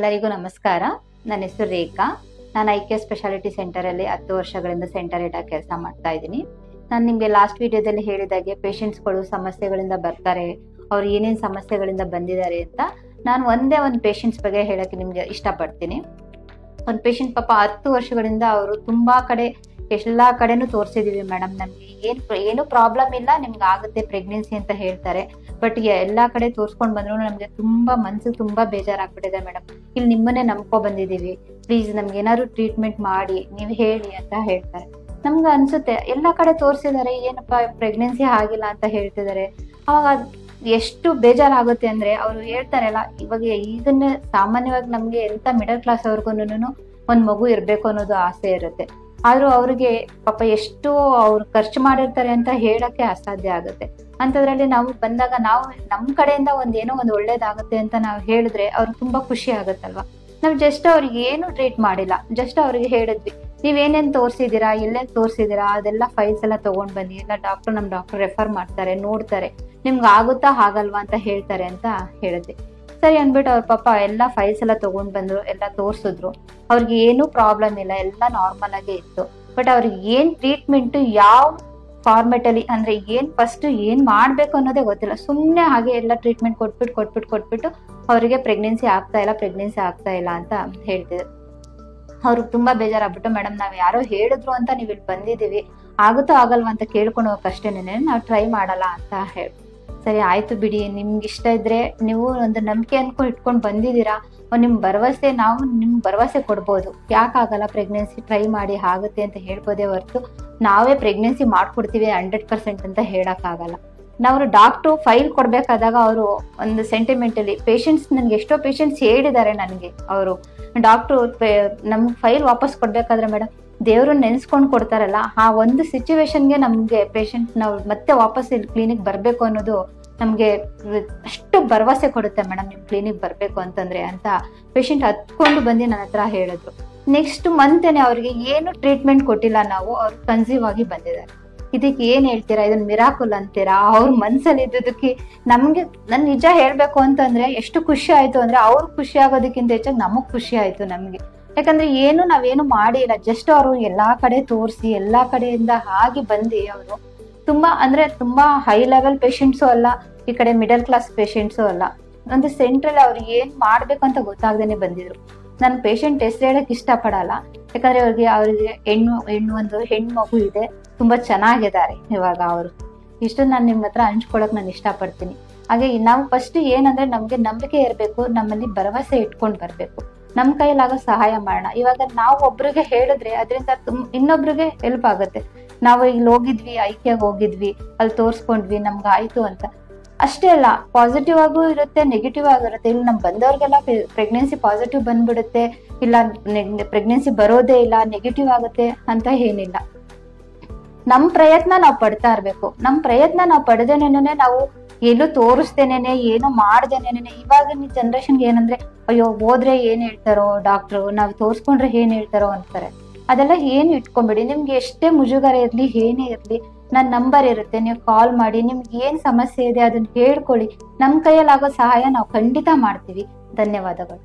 ಎಲ್ಲರಿಗೂ ನಮಸ್ಕಾರ. ನನ್ನ ಹೆಸರು ರೇಖಾ. ನಾನು ಐಕ್ಯ ಸ್ಪೆಷಾಲಿಟಿ ಸೆಂಟರ್ ಅಲ್ಲಿ 10 ವರ್ಷಗಳಿಂದ ಸೆಂಟರ್ ಹೆಡ್ ಆಗಿ ಕೆಲಸ ಮಾಡ್ತಾ ಇದ್ದೀನಿ. ನಾನು ನಿಮಗೆ ಲಾಸ್ಟ್ ವಿಡಿಯೋದಲ್ಲಿ ಹೇಳಿದಾಗೆ ಪೇಷಂಟ್ಸ್ಗಳು ಸಮಸ್ಯೆಗಳಿಂದ ಬರ್ತಾರೆ, ಅವ್ರು ಏನೇನು ಸಮಸ್ಯೆಗಳಿಂದ ಬಂದಿದ್ದಾರೆ ಅಂತ ನಾನು ಒಂದೇ ಒಂದು ಪೇಷಂಟ್ಸ್ ಬಗ್ಗೆ ಹೇಳಕ್ಕೆ ನಿಮ್ಗೆ ಇಷ್ಟಪಡ್ತೀನಿ. ಒಂದು ಪೇಷಂಟ್ ಪಾಪ 10 ವರ್ಷಗಳಿಂದ ಅವರು ತುಂಬಾ ಕಡೆ ಎಲ್ಲಾ ಕಡೆನೂ ತೋರಿಸಿದೀವಿ ಮೇಡಮ್, ನಮ್ಗೆ ಏನು ಪ್ರಾಬ್ಲಮ್ ಇಲ್ಲ, ನಿಮ್ಗೆ ಆಗುತ್ತೆ ಪ್ರೆಗ್ನೆನ್ಸಿ ಅಂತ ಹೇಳ್ತಾರೆ. ಬಟ್ ಎಲ್ಲಾ ಕಡೆ ತೋರ್ಸ್ಕೊಂಡ್ ಬಂದ್ರು ನಮ್ಗೆ ತುಂಬಾ ಮನ್ಸಿಗೆ ತುಂಬಾ ಬೇಜಾರಾಗ್ಬಿಟ್ಟಿದೆ ಮೇಡಮ್. ಇಲ್ಲಿ ನಿಮ್ಮನ್ನೇ ನಂಬ್ಕೊ ಬಂದಿದೀವಿ, ಪ್ಲೀಸ್ ನಮ್ಗೆ ಏನಾದ್ರು ಟ್ರೀಟ್ಮೆಂಟ್ ಮಾಡಿ ನೀವು ಹೇಳಿ ಅಂತ ಹೇಳ್ತಾರೆ. ನಮ್ಗೆ ಅನ್ಸುತ್ತೆ ಎಲ್ಲಾ ಕಡೆ ತೋರ್ಸಿದಾರೆ, ಏನಪ್ಪಾ ಪ್ರೆಗ್ನೆನ್ಸಿ ಆಗಿಲ್ಲ ಅಂತ ಹೇಳ್ತಿದ್ದಾರೆ. ಅವಾಗ ಎಷ್ಟು ಬೇಜಾರಾಗುತ್ತೆ ಅಂದ್ರೆ ಅವ್ರು ಹೇಳ್ತಾರಲ್ಲ, ಇವಾಗ ಈಗನ್ನ ಸಾಮಾನ್ಯವಾಗಿ ನಮ್ಗೆ ಎಂತ ಮಿಡಲ್ ಕ್ಲಾಸ್ ಅವ್ರಿಗೂನು ಒಂದ್ ಮಗು ಇರ್ಬೇಕು ಅನ್ನೋದು ಆಸೆ ಇರುತ್ತೆ. ಆದ್ರೂ ಅವ್ರಿಗೆ ಪಾಪ ಎಷ್ಟು ಅವ್ರು ಖರ್ಚು ಮಾಡಿರ್ತಾರೆ ಅಂತ ಹೇಳಕ್ಕೆ ಅಸಾಧ್ಯ ಆಗುತ್ತೆ. ಅಂತದ್ರಲ್ಲಿ ನಾವು ಬಂದಾಗ ನಾವು ನಮ್ ಕಡೆಯಿಂದ ಏನೋ ಒಂದು ಒಳ್ಳೇದಾಗುತ್ತೆ ಅಂತ ನಾವು ಹೇಳಿದ್ರೆ ಅವ್ರಿಗೆ ತುಂಬಾ ಖುಷಿ ಆಗುತ್ತಲ್ವಾ. ನಾವು ಜಸ್ಟ್ ಅವ್ರಿಗೆ ಏನು ಟ್ರೀಟ್ ಮಾಡಿಲ್ಲ, ಜಸ್ಟ್ ಅವ್ರಿಗೆ ಹೇಳಿದ್ವಿ ನೀವೇನೇನ್ ತೋರ್ಸಿದೀರಾ, ಎಲ್ಲೆಲ್ಲಿ ತೋರ್ಸಿದೀರಾ ಅದೆಲ್ಲ ಫೈಲ್ಸ್ ಎಲ್ಲ ತಗೊಂಡ್ ಬನ್ನಿ, ಎಲ್ಲ ನಮ್ ಡಾಕ್ಟರ್ ರೆಫರ್ ಮಾಡ್ತಾರೆ, ನೋಡ್ತಾರೆ, ನಿಮ್ಗೆ ಆಗುತ್ತಾ ಆಗಲ್ವಾ ಅಂತ ಹೇಳ್ತಾರೆ ಅಂತ ಹೇಳಿದ್ವಿ. ಸರಿ ಅಂದ್ಬಿಟ್ಟು ಅವ್ರ ಪಾಪ ಎಲ್ಲ ಫೈಲ್ಸ್ ಎಲ್ಲ ತಗೊಂಡ್ ಬಂದ್ರು, ಎಲ್ಲ ತೋರ್ಸಿದ್ರು. ಅವ್ರಿಗೆ ಏನು ಪ್ರಾಬ್ಲಮ್ ಇಲ್ಲ, ಎಲ್ಲ ನಾರ್ಮಲ್ ಆಗೇ ಇತ್ತು. ಬಟ್ ಅವ್ರಿಗೆ ಏನ್ ಟ್ರೀಟ್ಮೆಂಟ್ ಯಾವ ಫಾರ್ಮೆಟ್ ಅಲ್ಲಿ ಅಂದ್ರೆ ಏನ್ ಫಸ್ಟ್ ಏನ್ ಮಾಡ್ಬೇಕು ಅನ್ನೋದೇ ಗೊತ್ತಿಲ್ಲ. ಸುಮ್ನೆ ಹಾಗೆ ಎಲ್ಲ ಟ್ರೀಟ್ಮೆಂಟ್ ಕೊಟ್ಬಿಟ್ಟು ಅವರಿಗೆ ಪ್ರೆಗ್ನೆನ್ಸಿ ಆಗ್ತಾ ಇಲ್ಲ ಅಂತ ಹೇಳ್ತಿದ್ರು. ಅವ್ರಿಗೆ ತುಂಬಾ ಬೇಜಾರಾಗ್ಬಿಟ್ಟು, ಮೇಡಮ್ ನಾವ್ ಯಾರೋ ಹೇಳಿದ್ರು ಅಂತ ನೀವ್ ಇಲ್ಲಿ ಬಂದಿದೀವಿ, ಆಗುತ್ತೋ ಆಗಲ್ವಾ ಅಂತ ಕೇಳ್ಕೊಂಡು ಹೋಗಕ್ಕಷ್ಟೇನೆ, ನಾವು ಟ್ರೈ ಮಾಡಲ್ಲ ಅಂತ ಹೇಳಿ. ಸರಿ ಆಯ್ತು ಬಿಡಿ, ನಿಮ್ಗೆ ಇಷ್ಟ ಇದ್ರೆ ನೀವು ಒಂದು ನಂಬಿಕೆ ಇಟ್ಕೊಂಡು ಬಂದಿದ್ದೀರಾ, ನಿಮ್ ಭರವಸೆ ನಾವು ನಿಮ್ಗೆ ಭರವಸೆ ಕೊಡ್ಬೋದು, ಯಾಕಾಗಲ್ಲ ಪ್ರೆಗ್ನೆನ್ಸಿ ಟ್ರೈ ಮಾಡಿ ಆಗುತ್ತೆ ಅಂತ ಹೇಳ್ಬೋದೇ ಹೊರತು ನಾವೇ ಪ್ರೆಗ್ನೆನ್ಸಿ ಮಾಡ್ಕೊಡ್ತೀವಿ 100% ಅಂತ ಹೇಳಕ್ಕಾಗಲ್ಲ. ನಾವು ಡಾಕ್ಟ್ರು ಫೈಲ್ ಕೊಡ್ಬೇಕಾದಾಗ ಅವರು ಒಂದು ಸೆಂಟಿಮೆಂಟಲಿ ನನ್ಗೆ ಎಷ್ಟೋ ಪೇಷಂಟ್ಸ್ ಹೇಳಿದ್ದಾರೆ ನನಗೆ, ಅವರು ಡಾಕ್ಟ್ರು ನಮ್ಗೆ ಫೈಲ್ ವಾಪಸ್ ಕೊಡ್ಬೇಕಾದ್ರೆ ಮೇಡಮ್ ದೇವ್ರು ನೆನ್ಸ್ಕೊಂಡ್ ಕೊಡ್ತಾರಲ್ಲ, ಆ ಒಂದು ಸಿಚುವೇಶನ್ಗೆ ನಮ್ಗೆ ಪೇಷಂಟ್ ನಾವು ಮತ್ತೆ ವಾಪಸ್ ಇಲ್ಲಿ ಕ್ಲಿನಿಕ್ ಬರ್ಬೇಕು ಅನ್ನೋದು ನಮ್ಗೆ ಅಷ್ಟು ಭರವಸೆ ಕೊಡುತ್ತೆ ಮೇಡಮ್, ನಿಮ್ ಕ್ಲಿನಿಕ್ ಬರ್ಬೇಕು ಅಂತಂದ್ರೆ ಅಂತ ಪೇಷಂಟ್ ಹತ್ಕೊಂಡು ಬಂದು ನನ್ನ ಹತ್ರ ಹೇಳಿದ್ರು. ನೆಕ್ಸ್ಟ್ ಮಂತೇನೆ ಅವ್ರಿಗೆ ಏನು ಟ್ರೀಟ್ಮೆಂಟ್ ಕೊಟ್ಟಿಲ್ಲ ನಾವು, ಅವ್ರು ಕನ್ಸೀವ್ ಆಗಿ ಬಂದಿದ್ದಾರೆ. ಇದಕ್ಕೆ ಏನ್ ಹೇಳ್ತೀರಾ, ಇದನ್ನ ಮಿರಾಕುಲ್ ಅಂತೀರಾ? ಅವ್ರ ಮನ್ಸಲ್ಲಿ ಇದ್ದದಕ್ಕೆ ನಮ್ಗೆ ನನ್ ನಿಜ ಹೇಳ್ಬೇಕು ಅಂತಂದ್ರೆ ಎಷ್ಟು ಖುಷಿ ಆಯ್ತು ಅಂದ್ರೆ, ಅವ್ರು ಖುಷಿ ಆಗೋದಕ್ಕಿಂತ ಹೆಚ್ಚಾಗಿ ನಮಗ್ ಖುಷಿ ಆಯ್ತು ನಮ್ಗೆ. ಯಾಕಂದ್ರೆ ನಾವೇನು ಮಾಡಿಲ್ಲ, ಜಸ್ಟ್ ಅವರು ಎಲ್ಲಾ ಕಡೆ ತೋರಿಸಿ ಎಲ್ಲಾ ಕಡೆಯಿಂದ ಆಗಿ ಬಂದು ಅವರು ತುಂಬಾ ಹೈ ಲೆವೆಲ್ ಪೇಷಂಟ್ಸು ಅಲ್ಲ, ಈ ಕಡೆ ಮಿಡಲ್ ಕ್ಲಾಸ್ ಪೇಷಂಟ್ಸು ಅಲ್ಲ. ಒಂದು ಸೆಂಟ್ರಲ್ ಅವ್ರಿಗೆ ಏನ್ ಮಾಡ್ಬೇಕಂತ ಗೊತ್ತಾಗ್ದೇನೆ ಬಂದಿದ್ರು. ನಾನು ಪೇಷಂಟ್ ಹೆಸರು ಹೇಳಕ್ ಇಷ್ಟಪಡಲ್ಲ, ಯಾಕಂದ್ರೆ ಅವ್ರಿಗೆ ಒಂದು ಹೆಣ್ಮಗು ಇದೆ, ತುಂಬಾ ಚೆನ್ನಾಗಿದ್ದಾರೆ ಇವಾಗ ಅವರು. ಇಷ್ಟು ನಾನು ನಿಮ್ಮ ಹತ್ರ ಹಂಚ್ಕೊಳಕ್ ನಾನು ಇಷ್ಟಪಡ್ತೀನಿ. ಹಾಗೆ ನಾವು ಫಸ್ಟ್ ಏನಂದ್ರೆ ನಮ್ಗೆ ನಂಬಿಕೆ ಇರಬೇಕು, ನಮ್ಮಲ್ಲಿ ಭರವಸೆ ಇಟ್ಕೊಂಡ್ ಬರ್ಬೇಕು, ನಮ್ ಕೈಲಾಗೋ ಸಹಾಯ ಮಾಡೋಣ. ಇವಾಗ ನಾವು ಒಬ್ರಿಗೆ ಹೇಳಿದ್ರೆ ಅದರಿಂದ ಇನ್ನೊಬ್ರಿಗೆ ಹೆಲ್ಪ್ ಆಗುತ್ತೆ. ನಾವು ಇಲ್ಲಿ ಹೋಗಿದ್ವಿ, ಐಕ್ಯಾಗ ಹೋಗಿದ್ವಿ, ಅಲ್ಲಿ ತೋರ್ಸ್ಕೊಂಡ್ವಿ, ನಮ್ಗೆ ಆಯ್ತು ಅಂತ ಅಷ್ಟೇ ಅಲ್ಲ, ಪಾಸಿಟಿವ್ ಆಗೂ ಇರುತ್ತೆ, ನೆಗೆಟಿವ್ ಆಗಿರುತ್ತೆ. ಇಲ್ಲಿ ನಮ್ ಬಂದವ್ರಿಗೆಲ್ಲ ಪ್ರೆಗ್ನೆನ್ಸಿ ಪಾಸಿಟಿವ್ ಬಂದ್ಬಿಡುತ್ತೆ, ಇಲ್ಲ ಪ್ರೆಗ್ನೆನ್ಸಿ ಬರೋದೇ ಇಲ್ಲ, ನೆಗೆಟಿವ್ ಆಗುತ್ತೆ ಅಂತ ಏನಿಲ್ಲ. ನಮ್ ಪ್ರಯತ್ನ ನಾವು ಪಡ್ತಾ ಇರ್ಬೇಕು. ನಮ್ ಪ್ರಯತ್ನ ನಾವು ಪಡೆದೇನೇನೆ, ನಾವು ಎಲ್ಲೂ ತೋರಿಸ್ತೇನೇನೆ, ಏನು ಮಾಡ್ದೇನೇನೆ. ಇವಾಗಿನ ಜನರೇಷನ್ಗೆ ಏನಂದ್ರೆ, ಅಯ್ಯೋ ಹೋದ್ರೆ ಏನ್ ಹೇಳ್ತಾರೋ ಡಾಕ್ಟ್ರು, ನಾವ್ ತೋರ್ಸ್ಕೊಂಡ್ರೆ ಏನ್ ಹೇಳ್ತಾರೋ ಅಂತಾರೆ. ಅದೆಲ್ಲ ಏನು ಇಟ್ಕೊಂಬಿಡಿ. ನಿಮ್ಗೆ ಎಷ್ಟೇ ಮುಜುಗರ ಇರ್ಲಿ, ಏನೇ ಇರ್ಲಿ, ನನ್ನ ನಂಬರ್ ಇರುತ್ತೆ, ನೀವು ಕಾಲ್ ಮಾಡಿ, ನಿಮ್ಗೆ ಏನ್ ಸಮಸ್ಯೆ ಇದೆ ಅದನ್ನ ಹೇಳ್ಕೊಳ್ಳಿ. ನಮ್ ಕೈಯಲ್ಲಾಗೋ ಸಹಾಯ ನಾವು ಖಂಡಿತ ಮಾಡ್ತೀವಿ. ಧನ್ಯವಾದಗಳು.